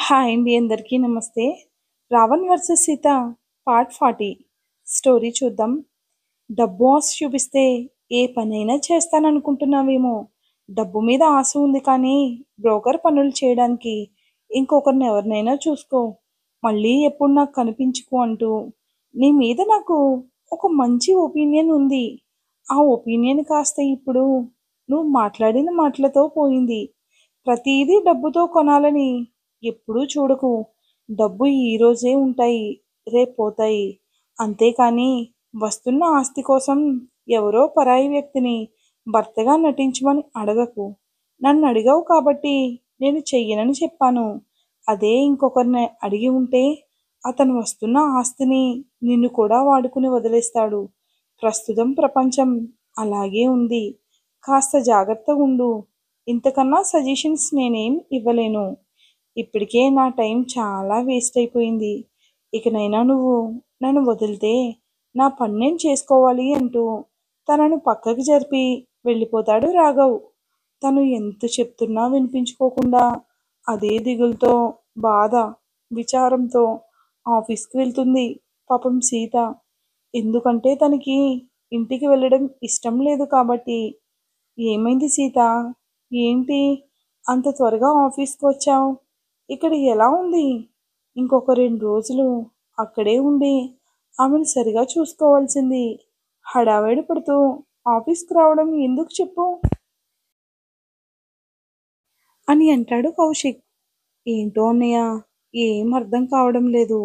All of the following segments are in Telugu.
హాయ్ అండి, అందరికీ నమస్తే. 'Ravan versus Sita' part 40 story చూద్దాం. డబ్బు ఆశ చూపిస్తే ఏ పనైనా చేస్తాననుకుంటున్నావేమో. డబ్బు మీద ఆశ ఉంది కానీ బ్రోకర్ పనులు చేయడానికి ఇంకొకరిని ఎవరినైనా చూసుకో. మళ్ళీ ఎప్పుడు నాకు కనిపించుకో అంటూ నీ మీద నాకు ఒక మంచి ఒపీనియన్ ఉంది. ఆ ఒపీనియన్ కాస్త ఇప్పుడు నువ్వు మాట్లాడిన మాటలతో పోయింది. ప్రతిదీ డబ్బుతో కొనాలని ఎప్పుడూ చూడకు. డబ్బు ఈరోజే ఉంటాయి, రేపు పోతాయి. అంతేకాని వస్తున్న ఆస్తి కోసం ఎవరో పరాయి వ్యక్తిని భర్తగా నటించమని అడగకు. నన్ను అడిగావు కాబట్టి నేను చెయ్యనని చెప్పాను. అదే ఇంకొకరిని అడిగి ఉంటే అతను వస్తున్న ఆస్తిని నిన్ను కూడా వాడుకుని వదిలేస్తాడు. ప్రస్తుతం ప్రపంచం అలాగే ఉంది. కాస్త జాగ్రత్తగా ఉండు. ఇంతకన్నా సజెషన్స్ నేనేం ఇవ్వలేను. ఇప్పటికే నా టైం చాలా వేస్ట్ అయిపోయింది. ఇకనైనా నువ్వు నన్ను వదిలితే నా పని నేను చేసుకోవాలి అంటూ తనను పక్కకి జరిపి వెళ్ళిపోతాడు రాఘవ్. తను ఎంత చెప్తున్నా వినిపించుకోకుండా అదే దిగులుతో, బాధ, విచారంతో ఆఫీస్కి వెళ్తుంది పాపం సీత. ఎందుకంటే తనకి ఇంటికి వెళ్ళడం ఇష్టం లేదు కాబట్టి. ఏమైంది సీత? ఏంటి అంత త్వరగా ఆఫీస్కి వచ్చావు? ఇక్కడ ఎలా ఉంది? ఇంకొక 2 రోజులు అక్కడే ఉండి ఆమెను సరిగా చూసుకోవాల్సింది. హడావిడి పడుతూ ఆఫీస్కి రావడం ఎందుకు చెప్పు అని అంటాడు కౌశిక్. ఏంటో అన్నయ్య, ఏం అర్థం కావడం లేదు.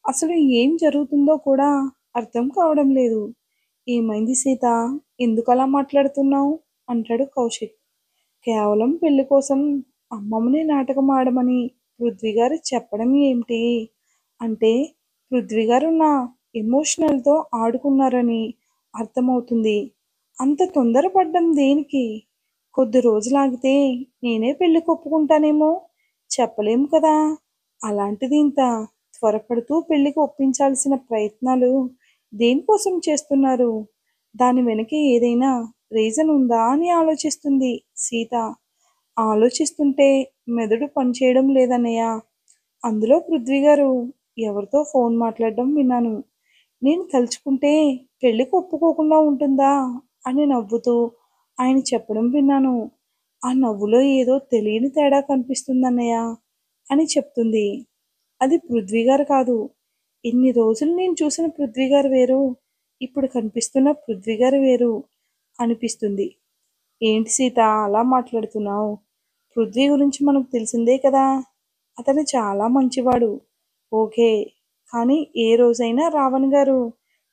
అసలు ఏం జరుగుతుందో కూడా అర్థం కావడం లేదు. ఏమైంది సీత? ఎందుకలా మాట్లాడుతున్నావు అంటాడు కౌశిక్. కేవలం పెళ్లి కోసం అమ్మమ్మని నాటకం ఆడమని పృథ్వీ గారు చెప్పడం ఏమిటి అంటే పృథ్వీ గారు నా ఎమోషనల్తో ఆడుకున్నారని అర్థమవుతుంది. అంత తొందరపడ్డం దేనికి? కొద్ది రోజులాగితే నేనే పెళ్లికి ఒప్పుకుంటానేమో, చెప్పలేము కదా. అలాంటిది ఇంత త్వరపడుతూ పెళ్లికి ఒప్పించాల్సిన ప్రయత్నాలు దేనికోసం చేస్తున్నారు? దాని వెనక ఏదైనా రీజన్ ఉందా అని ఆలోచిస్తుంది సీత. ఆలోచిస్తుంటే మెదడు పనిచేయడం లేదన్నయ్య. అందులో పృథ్వీ గారు ఎవరితో ఫోన్ మాట్లాడడం విన్నాను. నేను తలుచుకుంటే పెళ్లికి ఒప్పుకోకుండా ఉంటుందా అని నవ్వుతూ ఆయన చెప్పడం విన్నాను. ఆ నవ్వులో ఏదో తెలియని తేడా కనిపిస్తుందన్నయ్య అని చెప్తుంది. అది పృథ్వీ గారు కాదు. ఇన్ని రోజులు నేను చూసిన పృథ్వీ గారు వేరు, ఇప్పుడు కనిపిస్తున్న పృథ్వీ గారు వేరు అనిపిస్తుంది. ఏంటి సీత అలా మాట్లాడుతున్నావు? పృథ్వీ గురించి మనకు తెలిసిందే కదా. అతను చాలా మంచివాడు. ఓకే. కానీ ఏ రోజైనా రావణ్ గారు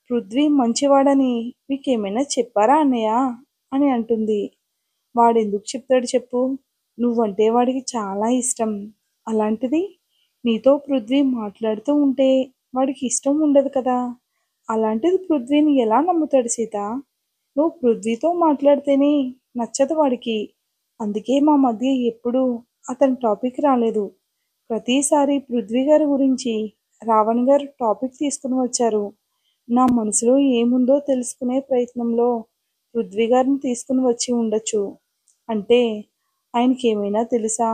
పృథ్వీ మంచివాడని మీకేమైనా చెప్పారా అన్నయ్య అని అంటుంది. వాడెందుకు చెప్తాడు చెప్పు? నువ్వంటే వాడికి చాలా ఇష్టం. అలాంటిది నీతో పృథ్వీ మాట్లాడుతూ ఉంటే వాడికి ఇష్టం ఉండదు కదా. అలాంటిది పృథ్వీని ఎలా నమ్ముతాడు సీత? నువ్వు పృథ్వీతో మాట్లాడితేనే నచ్చదు వాడికి. అందుకే మా మధ్య ఎప్పుడూ అతని టాపిక్ రాలేదు. ప్రతిసారి పృథ్వీ గారి గురించి రావణ్ గారు టాపిక్ తీసుకుని వచ్చారు. నా మనసులో ఏముందో తెలుసుకునే ప్రయత్నంలో పృథ్వీ గారిని తీసుకుని వచ్చి ఉండొచ్చు. అంటే ఆయనకి ఏమైనా తెలుసా?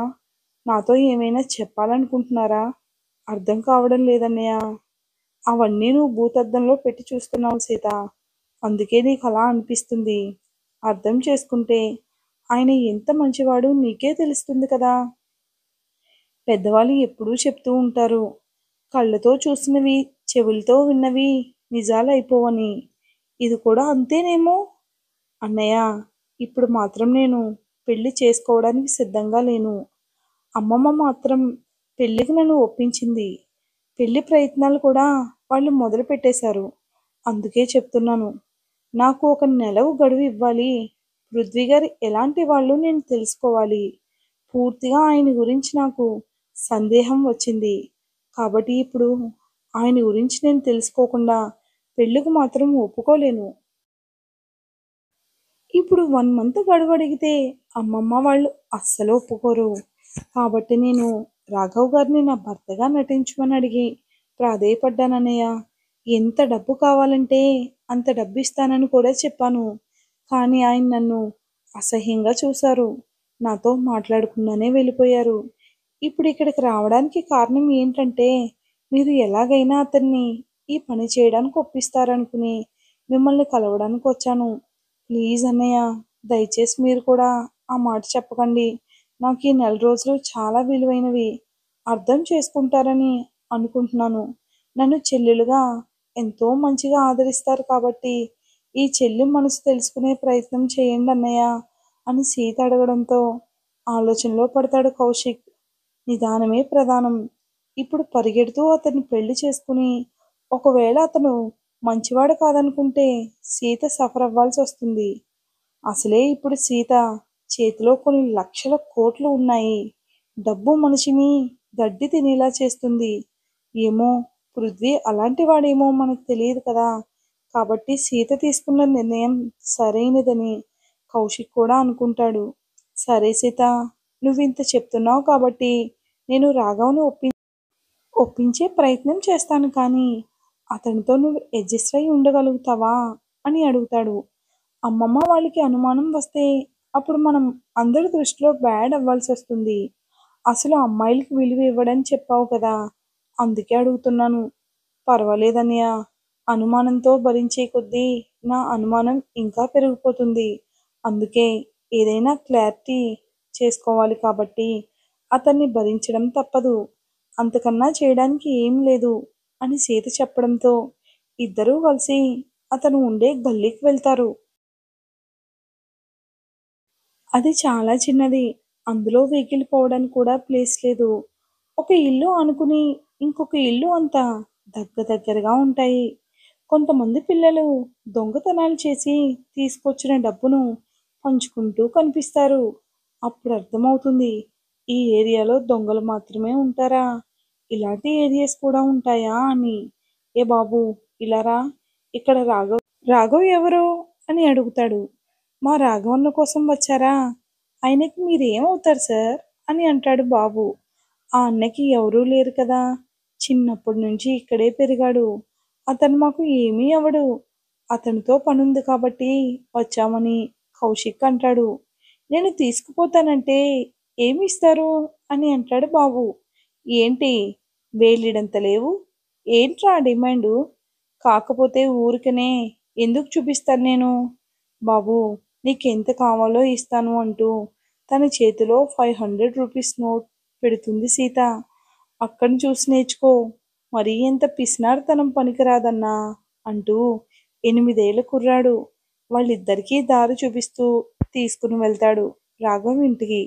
నాతో ఏమైనా చెప్పాలనుకుంటున్నారా? అర్థం కావడం లేదన్నయ్య. అవన్నీ నువ్వు భూతద్దంలో పెట్టి చూస్తున్నావు సీత. అందుకే నీకు అలా అనిపిస్తుంది. అర్థం చేసుకుంటే ఆయన ఎంత మంచివాడు నీకే తెలుస్తుంది కదా. పెద్దవాళ్ళు ఎప్పుడూ చెప్తూ ఉంటారు, కళ్ళతో చూసినవి చెవులతో విన్నవి నిజాలైపోవని. ఇది కూడా అంతేనేమో అన్నయ్య. ఇప్పుడు మాత్రం నేను పెళ్లి చేసుకోవడానికి సిద్ధంగా లేను. అమ్మమ్మ మాత్రం పెళ్లికి నన్ను ఒప్పించింది. పెళ్లి ప్రయత్నాలు కూడా వాళ్ళు మొదలు పెట్టేశారు. అందుకే చెప్తున్నాను, నాకు ఒక నెలవు గడువు ఇవ్వాలి. పృథ్వీ గారు ఎలాంటి వాళ్ళు నేను తెలుసుకోవాలి. పూర్తిగా ఆయన గురించి నాకు సందేహం వచ్చింది. కాబట్టి ఇప్పుడు ఆయన గురించి నేను తెలుసుకోకుండా పెళ్ళికి మాత్రం ఒప్పుకోలేను. ఇప్పుడు 1 మంత్ గడువు అడిగితే అమ్మమ్మ వాళ్ళు అస్సలు ఒప్పుకోరు. కాబట్టి నేను రాఘవ్ గారిని నా భర్తగా నటించమని అడిగి ప్రాధేయపడ్డానన్నయ్య. ఎంత డబ్బు కావాలంటే అంత డబ్బు ఇస్తానని కూడా చెప్పాను. కానీ ఆయన నన్ను అసహ్యంగా చూశారు. నాతో మాట్లాడకుండానే వెళ్ళిపోయారు. ఇప్పుడు ఇక్కడికి రావడానికి కారణం ఏంటంటే, మీరు ఎలాగైనా అతన్ని ఈ పని చేయడానికి ఒప్పిస్తారనుకుని మిమ్మల్ని కలవడానికి వచ్చాను. ప్లీజ్ అన్నయ్య, దయచేసి మీరు కూడా ఆ మాట చెప్పకండి. నాకు ఈ నెల రోజులు చాలా విలువైనవి. అర్థం చేసుకుంటారని అనుకుంటున్నాను. నన్ను చెల్లెలుగా ఎంతో మంచిగా ఆదరిస్తారు కాబట్టి, ఈ చెల్లి మనసు తెలుసుకునే ప్రయత్నం చేయండి అన్నయ్య అని సీత అడగడంతో ఆలోచనలో పడతాడు కౌశిక్. నిదానమే ప్రధానం. ఇప్పుడు పరిగెడుతూ అతన్ని పెళ్లి చేసుకుని, ఒకవేళ అతను మంచివాడు కాదనుకుంటే సీత సఫర్ అవ్వాల్సొస్తుంది. అసలే ఇప్పుడు సీత చేతిలో కొన్ని లక్షల కోట్లు ఉన్నాయి. డబ్బు మనిషిని గడ్డి తినేలా చేస్తుంది. ఏమో, పృథ్వీ అలాంటి వాడేమో మనకు తెలియదు కదా! కాబట్టి సీత తీసుకున్న నిర్ణయం సరైనదని కౌశిక్ కూడా అనుకుంటాడు. సరే సీత, నువ్వింత చెప్తున్నావు కాబట్టి నేను రాఘవని ఒప్పించే ప్రయత్నం చేస్తాను కానీ, అతనితో నువ్వు అడ్జస్ట్ అయి ఉండగలుగుతావా అని అడుగుతాడు. అమ్మమ్మ వాళ్ళకి అనుమానం వస్తే అప్పుడు మనం అందరి దృష్టిలో బ్యాడ్ అవ్వాల్సొస్తుంది. అసలు అమ్మాయిలకి విలువ ఇవ్వడని చెప్పావు కదా! అందుకే అడుగుతున్నాను. పర్వాలేదన్నయ్య. అనుమానంతో భరించే కొద్దీ నా అనుమానం ఇంకా పెరిగిపోతుంది. అందుకే ఏదైనా క్లారిటీ చేసుకోవాలి కాబట్టి అతన్ని భరించడం తప్పదు. అంతకన్నా చేయడానికి ఏం లేదు అని సీత చెప్పడంతో ఇద్దరూ కలిసి అతను ఉండే గల్లీకి వెళ్తారు. అది చాలా చిన్నది. అందులో వెహికల్ పోవడానికి కూడా ప్లేస్ లేదు. ఒక ఇల్లు ఆనుకుని ఇంకొక ఇల్లు అంత దగ్గరగా ఉంటాయి. కొంతమంది పిల్లలు దొంగతనాలు చేసి తీసుకొచ్చిన డబ్బును పంచుకుంటూ కనిపిస్తారు. అప్పుడు అర్థమవుతుంది, ఈ ఏరియాలో దొంగలు మాత్రమే ఉంటారా? ఇలాంటి ఏరియాస్ కూడా ఉంటాయా అని. ఏ బాబు, ఇలా రా. ఇక్కడ రాఘవ్ ఎవరు అని అడుగుతాడు. మా రాఘవన్న కోసం వచ్చారా? ఆయనకి మీరేమవుతారు సార్ అని అంటాడు బాబు. ఆ అన్నకి ఎవరూ లేరు కదా! చిన్నప్పటి నుంచి ఇక్కడే పెరిగాడు. అతను మాకు ఏమీ అవ్వడు. అతనితో పనుంది కాబట్టి వచ్చామని కౌశిక్ అంటాడు. నేను తీసుకుపోతానంటే ఏమిస్తారు అని అంటాడు బాబు. ఏంటి, వేలిడంత లేవు? ఏంట్రా డిమాండు? కాకపోతే ఊరికనే ఎందుకు చూపిస్తాను నేను? బాబు, నీకెంత కావాలో ఇస్తాను అంటూ తన చేతిలో 500 రూపీస్ నోట్ పెడుతుంది సీత. అక్కని చూసి నేర్చుకో. మరీ ఎంత పిసినారితనం పనికిరాదన్నా అంటూ 8 ఏళ్ల కుర్రాడు వాళ్ళిద్దరికీ దారి చూపిస్తూ తీసుకుని వెళ్తాడు రాఘవ్ ఇంటికి.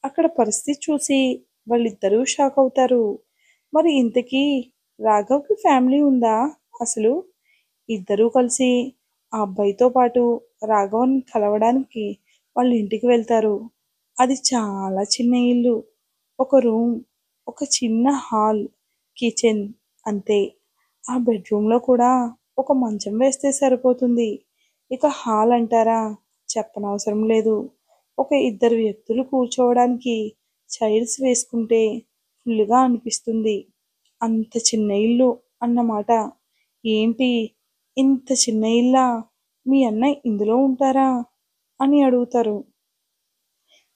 అక్కడ పరిస్థితి చూసి వాళ్ళిద్దరూ షాక్ అవుతారు. మరి ఇంతకీ రాఘవ్‌కి ఫ్యామిలీ ఉందా అసలు? ఇద్దరూ కలిసి ఆ అబ్బాయితో పాటు రాఘవన్ కలవడానికి వాళ్ళ ఇంటికి వెళ్తారు. అది చాలా చిన్న ఇల్లు. ఒక రూమ్, ఒక చిన్న హాల్, కిచెన్ అంతే. ఆ బెడ్‌రూమ్‌లో కూడా ఒక మంచం వేస్తే సరిపోతుంది. ఇక హాల్ అంటారా? చెప్పనవసరం లేదు. ఒక ఇద్దరు వ్యక్తులు కూర్చోవడానికి చైర్స్ వేసుకుంటే ఫుల్‌గా అనిపిస్తుంది. అంత చిన్న ఇల్లు అన్నమాట. ఏంటి, ఇంత చిన్న ఇల్లా? మీ అన్నయ్య ఇందులో ఉంటారా అని అడుగుతారు.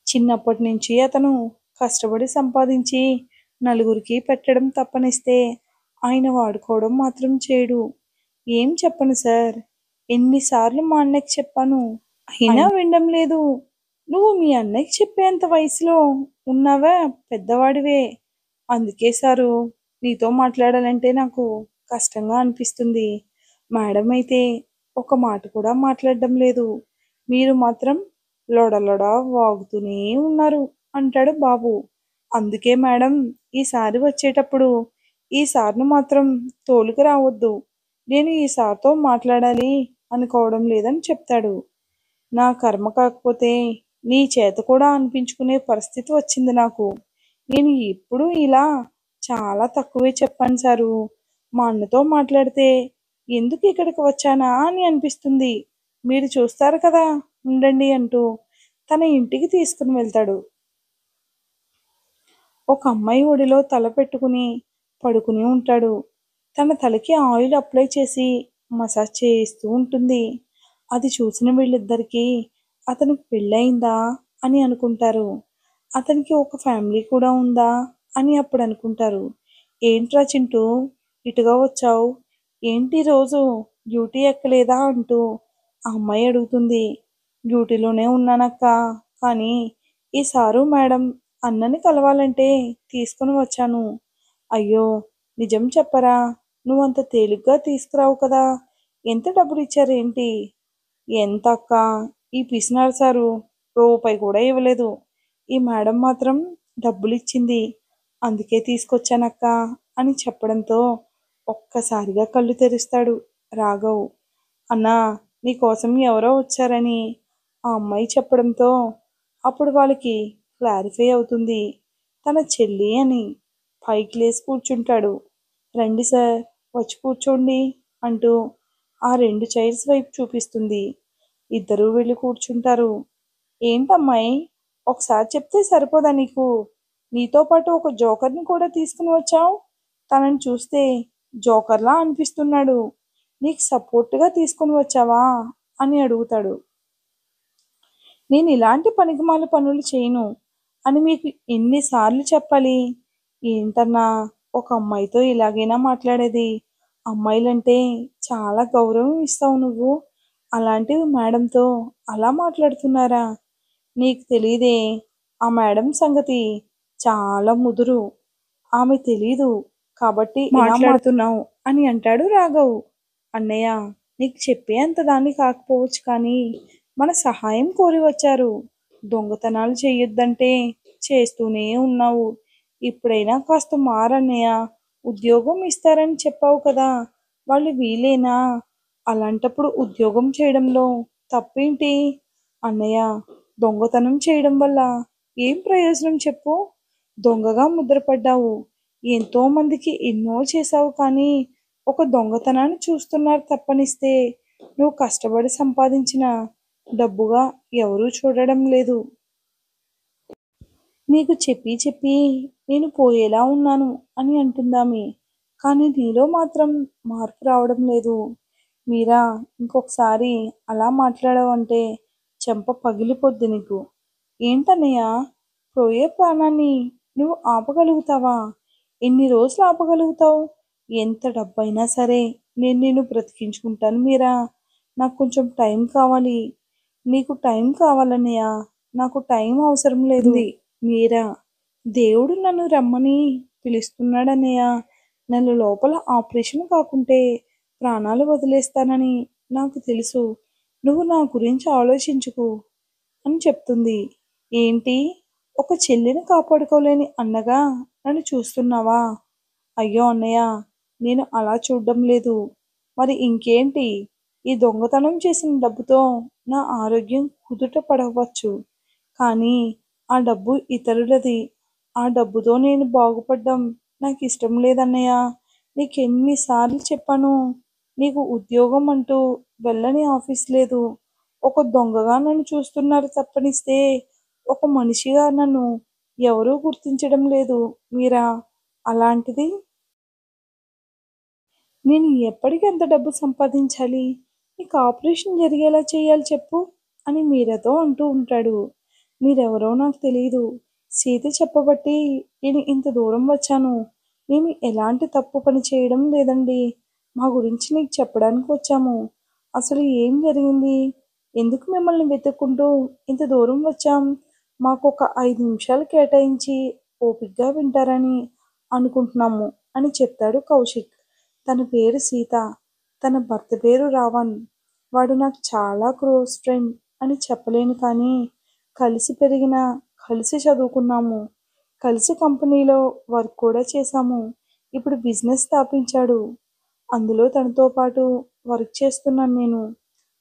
చిన్నప్పటి నుంచి అతను కష్టపడి సంపాదించి నలుగురికి పెట్టడం తప్పనిస్తే ఆయన వాడుకోవడం మాత్రం చేయడు. ఏం చెప్పను సార్, ఎన్నిసార్లు మా అన్నయ్యకి చెప్పాను, అయినా వినడం లేదు. నువ్వు మీ అన్నయ్యకి చెప్పేంత వయసులో ఉన్నావా? పెద్దవాడివే. అందుకే సారు, నీతో మాట్లాడాలంటే నాకు కష్టంగా అనిపిస్తుంది. మేడం అయితే ఒక మాట కూడా మాట్లాడడం లేదు. మీరు మాత్రం లొడ వాగుతూనే ఉన్నారు అంటాడు బాబు. అందుకే మేడం, ఈసారి వచ్చేటప్పుడు ఈ సార్‌ను మాత్రం తోలుకు రావద్దు. నేను ఈ సార్‌తో మాట్లాడాలి అనుకోవడం లేదని చెప్తాడు. నా కర్మ కాకపోతే నీ చేత కూడా అనిపించుకునే పరిస్థితి వచ్చింది నాకు. నేను ఎప్పుడూ ఇలా చాలా తక్కువే చెప్పాను సారు. మా అన్నతో మాట్లాడితే ఎందుకు ఇక్కడికి వచ్చానా అని అనిపిస్తుంది. మీరు చూస్తారు కదా, ఉండండి అంటూ తన ఇంటికి తీసుకుని వెళ్తాడు. ఒక అమ్మాయి ఒడిలో తల పెట్టుకుని పడుకుని ఉంటాడు. తన తలకి ఆయిల్ అప్లై చేసి మసాజ్ చేయిస్తూ ఉంటుంది. అది చూసిన వీళ్ళిద్దరికీ అతనికి పెళ్ళయిందా అని అనుకుంటారు. అతనికి ఒక ఫ్యామిలీ కూడా ఉందా అని అప్పుడు అనుకుంటారు. ఏంట్రా చింటూ ఇటుగా వచ్చావు? ఏంటి రోజు డ్యూటీ ఎక్కలేదా అంటూ ఆ అమ్మాయి అడుగుతుంది. డ్యూటీలోనే ఉన్నానక్క. కానీ ఈ సారు మేడం అన్నని కలవాలంటే తీసుకొని వచ్చాను. అయ్యో! నిజం చెప్పరా? నువ్వంత తేలిగ్గా తీసుకురావు కదా! ఎంత డబ్బులిచ్చారేంటి? ఎంతక్కా? ఈ పిసినారి సారు రూపాయి కూడా ఇవ్వలేదు. ఈ మేడం మాత్రం డబ్బులిచ్చింది. అందుకే తీసుకొచ్చానక్కా అని చెప్పడంతో ఒక్కసారిగా కళ్ళు తెరుస్తాడు రాఘవ్. అన్నా, నీకోసం ఎవరో వచ్చారని ఆ అమ్మాయి చెప్పడంతో అప్పుడు వాళ్ళకి క్లారిఫై అవుతుంది. తన చెల్లి అని. పైకి లేచి కూర్చుంటాడు. రండి సార్, వచ్చి కూర్చోండి అంటూ ఆ 2 చైర్స్ వైపు చూపిస్తుంది. ఇద్దరూ వెళ్ళి కూర్చుంటారు. ఏంటమ్మాయి, ఒకసారి చెప్తే సరిపోదా నీకు? నీతో పాటు ఒక జోకర్‌ని కూడా తీసుకొని వచ్చావు. తనని చూస్తే జోకర్‌లా అనిపిస్తున్నాడు. నీకు సపోర్ట్‌గా తీసుకొని వచ్చావా? అని అడుగుతాడు. నేను ఇలాంటి పనికిమాల పనులు చేయను అని మీకు ఎన్నిసార్లు చెప్పాలి? ఏంటన్నా, ఒక అమ్మాయితో ఇలాగేనా మాట్లాడేది? అమ్మాయిలంటే చాలా గౌరవం ఇస్తావు నువ్వు. అలాంటివి మేడంతో అలా మాట్లాడుతున్నారా? నీకు తెలీదే, ఆ మేడం సంగతి చాలా ముదురు. ఆమె తెలీదు కాబట్టి ఇలా మాట్లాడుతున్నావు అని అంటాడు రాఘవ్. అన్నయ్య, నీకు చెప్పే అంత దాన్ని కాకపోవచ్చు కానీ మన సహాయం కోరి వచ్చారు. దొంగతనాలు చెయ్యొద్దంటే చేస్తూనే ఉన్నావు. ఇప్పుడైనా కాస్త మారన్నయ్య. ఉద్యోగం ఇస్తారని చెప్పావు కదా! వాళ్ళు వీలేనా? అలాంటప్పుడు ఉద్యోగం చేయడంలో తప్పేంటి? అన్నయ్య, దొంగతనం చేయడం వల్ల ఏం ప్రయోజనం చెప్పు? దొంగగా ముద్రపడ్డావు. ఎంతో మందికి ఎన్నో చేశావు కానీ ఒక దొంగతనాన్ని చూస్తున్నారు తప్పనిస్తే నువ్వు కష్టపడి సంపాదించిన డబ్బుగా ఎవరూ చూడడం లేదు. నీకు చెప్పి చెప్పి నేను పోయేలా ఉన్నాను అని అంటుందామె. కానీ నీలో మాత్రం మార్పు రావడం లేదు. మీరా, ఇంకొకసారి అలా మాట్లాడావంటే చెంప పగిలిపోద్ది నీకు. ఏంటన్నయ్య, పోయే ప్రాణాన్ని నువ్వు ఆపగలుగుతావా? ఎన్ని రోజులు ఆపగలుగుతావు? ఎంత డబ్బైనా సరే నేను నిన్ను బ్రతికించుకుంటాను మీరా. నాకు కొంచెం టైం కావాలి. నీకు టైం కావాలన్నయ్య. నాకు టైం అవసరం లేదు. మీరా, దేవుడు నన్ను రమ్మని పిలుస్తున్నాడన్నయ్య. నెల లోపల ఆపరేషన్ కాకుంటే ప్రాణాలు వదిలేస్తానని నాకు తెలుసు. నువ్వు నా గురించి ఆలోచించుకు అని చెప్తుంది. ఏంటి? ఒక చెల్లిని కాపాడుకోలేని అన్నగా నన్ను చూస్తున్నావా? అయ్యో అన్నయ్య, నేను అలా చూడ్డం లేదు. మరి ఇంకేంటి? ఈ దొంగతనం చేసిన డబ్బుతో నా ఆరోగ్యం కుదుట పడవచ్చు. కానీ ఆ డబ్బు ఇతరులది. ఆ డబ్బుతో నేను బాగుపడ్డం నాకిష్టం లేదన్నయ్య. నీకెన్ని సార్లు చెప్పాను? నీకు ఉద్యోగం అంటూ వెళ్ళని ఆఫీస్ లేదు. ఒక దొంగగా నన్ను చూస్తున్నారు తప్పనిస్తే ఒక మనిషిగా నన్ను ఎవరూ గుర్తించడం లేదు మీరా. అలాంటిది నేను ఎప్పటికి ఎంత డబ్బు సంపాదించాలి? నీకు ఆపరేషన్ జరిగేలా చేయాలి చెప్పు అని మీరతో అంటూ ఉంటాడు. మీరెవరో నాకు తెలీదు. సీత చెప్పబట్టి నేను ఇంత దూరం వచ్చాను. మేము ఎలాంటి తప్పు పని చేయడం లేదండి. మా గురించి నీకు చెప్పడానికి వచ్చాము. అసలు ఏం జరిగింది? ఎందుకు మిమ్మల్ని వెతుక్కుంటూ ఇంత దూరం వచ్చాం? మాకొక 5 నిమిషాలు కేటాయించి ఓపిగ్గా వింటారని అనుకుంటున్నాము అని చెప్తాడు కౌశిక్. తన పేరు సీత. తన భర్త పేరు రావణ్. వాడు నాకు చాలా క్లోజ్ ఫ్రెండ్ అని చెప్పలేను కానీ కలిసి పెరిగిన, కలిసి చదువుకున్నాము. కలిసి కంపెనీలో వర్క్ కూడా చేశాము. ఇప్పుడు బిజినెస్ స్థాపించాడు. అందులో తనతో పాటు వర్క్ చేస్తున్నాను నేను.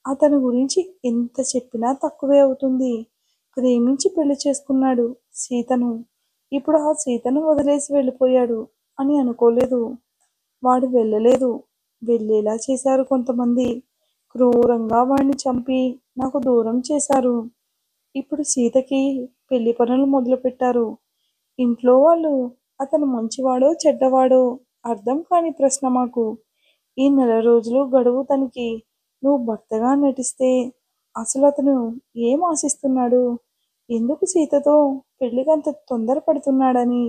అతని గురించి ఎంత చెప్పినా తక్కువే అవుతుంది. ప్రేమించి పెళ్లి చేసుకున్నాడు సీతను. ఇప్పుడు ఆ సీతను వదిలేసి వెళ్ళిపోయాడు అని అనుకోలేదు. వాడు వెళ్ళలేదు. వెళ్ళేలా చేశారు కొంతమంది. క్రూరంగా వాడిని చంపి నాకు దూరం చేశారు. ఇప్పుడు సీతకి పెళ్లి పనులు మొదలుపెట్టారు. ఇంట్లో వాళ్ళు అతను మంచివాడో చెడ్డవాడో అర్థం కాని ప్రశ్న మాకు. ఈ నెల రోజులు గడువు తనకి. నువ్వు భర్తగా నటిస్తే అసలు అతను ఏం ఆశిస్తున్నాడు? ఎందుకు సీతతో పెళ్లికంత తొందరపడుతున్నాడని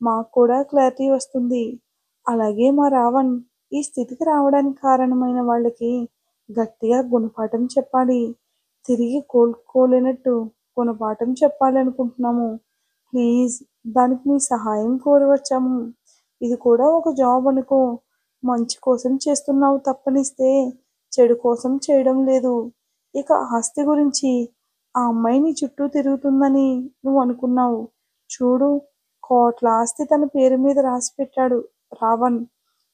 మాకు కూడా క్లారిటీ వస్తుంది. అలాగే మా రావణ్ ఈ స్థితికి రావడానికి కారణమైన వాళ్ళకి గట్టిగా గుణపాఠం చెప్పాలి. తిరిగి కోలుకోలేనట్టు గుణపాఠం చెప్పాలనుకుంటున్నాము. ప్లీజ్ దానికి మీ సహాయం కోరవచ్చాము. ఇది కూడా ఒక జాబ్ అనుకో. మంచి కోసం చేస్తున్నావు తప్పనిస్తే చెడు కోసం చేయడం లేదు. ఇక ఆస్తి గురించి ఆ అమ్మాయి నీ చుట్టూ తిరుగుతుందని నువ్వు అనుకున్నావు. చూడు, కోట్ల ఆస్తి తన పేరు మీద రాసిపెట్టాడు రావణ్.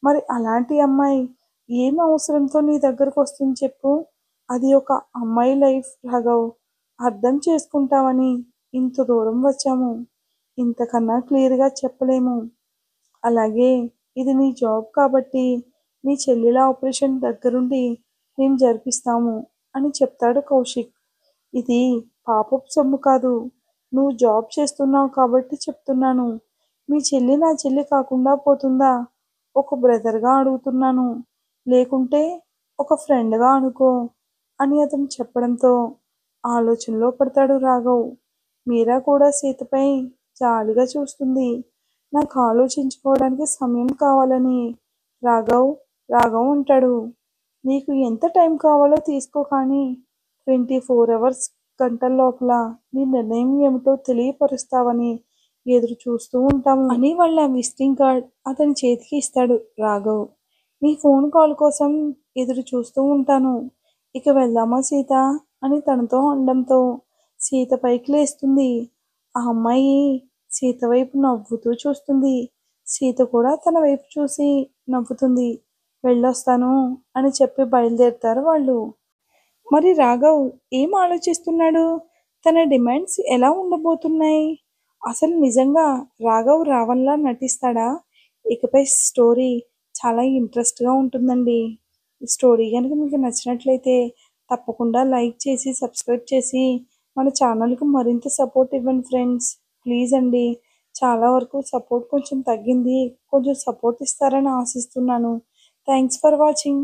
మరి అలాంటి అమ్మాయి ఏం అవసరంతో నీ దగ్గరకు వస్తుంది చెప్పు? అది ఒక అమ్మాయి లైఫ్ రాఘవ్. అర్థం చేసుకుంటావని ఇంత దూరం వచ్చాము. ఇంతకన్నా క్లియర్‌గా చెప్పలేము. అలాగే ఇది నీ జాబ్ కాబట్టి నీ చెల్లెల ఆపరేషన్ దగ్గరుండి మేము జరిపిస్తాము అని చెప్తాడు కౌశిక్. ఇది పాపపు సొమ్ము కాదు. నువ్వు జాబ్ చేస్తున్నావు కాబట్టి చెప్తున్నాను. మీ చెల్లి నా చెల్లి కాకుండా పోతుందా? ఒక బ్రదర్‌గా అడుగుతున్నాను. లేకుంటే ఒక ఫ్రెండ్‌గా అనుకో అని అతను చెప్పడంతో ఆలోచనలో పడతాడు రాఘవ్. మీరా కూడా సీతపై జాలిగా చూస్తుంది. నాకు ఆలోచించుకోవడానికి సమయం కావాలని రాఘవ్ రాఘవ్ అంటాడు. నీకు ఎంత టైం కావాలో తీసుకో కానీ 24 అవర్స్ గంటల లోపల నీ నిర్ణయం ఏమిటో తెలియపరుస్తావని ఎదురు చూస్తూ ఉంటాము అని వాళ్ళ విజిటింగ్ కార్డ్ అతని చేతికి ఇస్తాడు రాఘవ్. నీ ఫోన్ కాల్ కోసం ఎదురు చూస్తూ ఉంటాను. ఇక వెళ్దామా సీత అని తనతో అనడంతో సీత పైకి లేస్తుంది. ఆ అమ్మాయి సీత వైపు నవ్వుతూ చూస్తుంది. సీత కూడా తన వైపు చూసి నవ్వుతుంది. వెళ్ళొస్తాను అని చెప్పి బయలుదేరుతారు వాళ్ళు. మరి రాఘవ్ ఏం ఆలోచిస్తున్నాడు? తన డిమాండ్స్ ఎలా ఉండబోతున్నాయి? అసలు నిజంగా రాఘవ్ రావణ్‌లా నటిస్తాడా? ఇకపై స్టోరీ చాలా ఇంట్రెస్ట్‌గా ఉంటుందండి. ఈ స్టోరీ గనుక మీకు నచ్చినట్లయితే తప్పకుండా లైక్ చేసి, సబ్స్క్రైబ్ చేసి మన ఛానల్‌కి మరింత సపోర్ట్ ఇవ్వండి ఫ్రెండ్స్. ప్లీజ్ అండి. చాలా వరకు సపోర్ట్ కొంచెం తగ్గింది. కొంచెం సపోర్ట్ ఇస్తారని ఆశిస్తున్నాను. Thanks for watching.